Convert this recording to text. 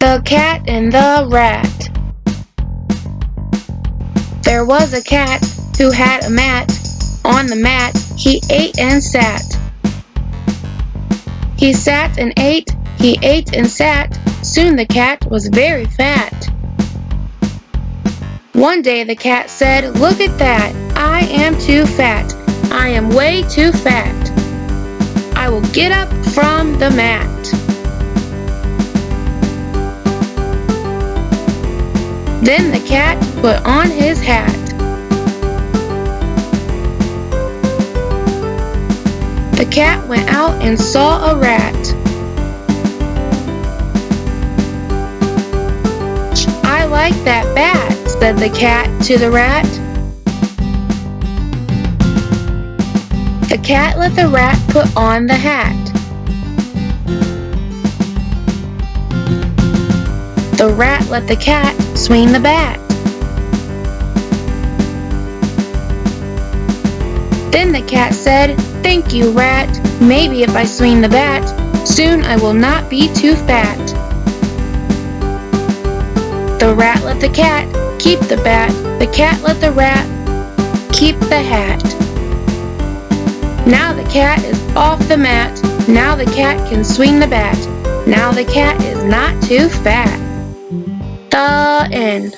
The Cat and the Rat. There was a cat who had a mat. On the mat he ate and sat. He sat and ate, he ate and sat. Soon the cat was very fat. One day the cat said, "Look at that! I am too fat. I am way too fat. I will get up from the mat." Then the cat put on his hat. The cat went out and saw a rat. "I like that bat," said the cat to the rat. The cat let the rat put on the hat. The rat let the cat swing the bat. Then the cat said, "Thank you, rat. Maybe if I swing the bat, soon I will not be too fat." The rat let the cat keep the bat. The cat let the rat keep the hat. Now the cat is off the mat. Now the cat can swing the bat. Now the cat is not too fat. The end.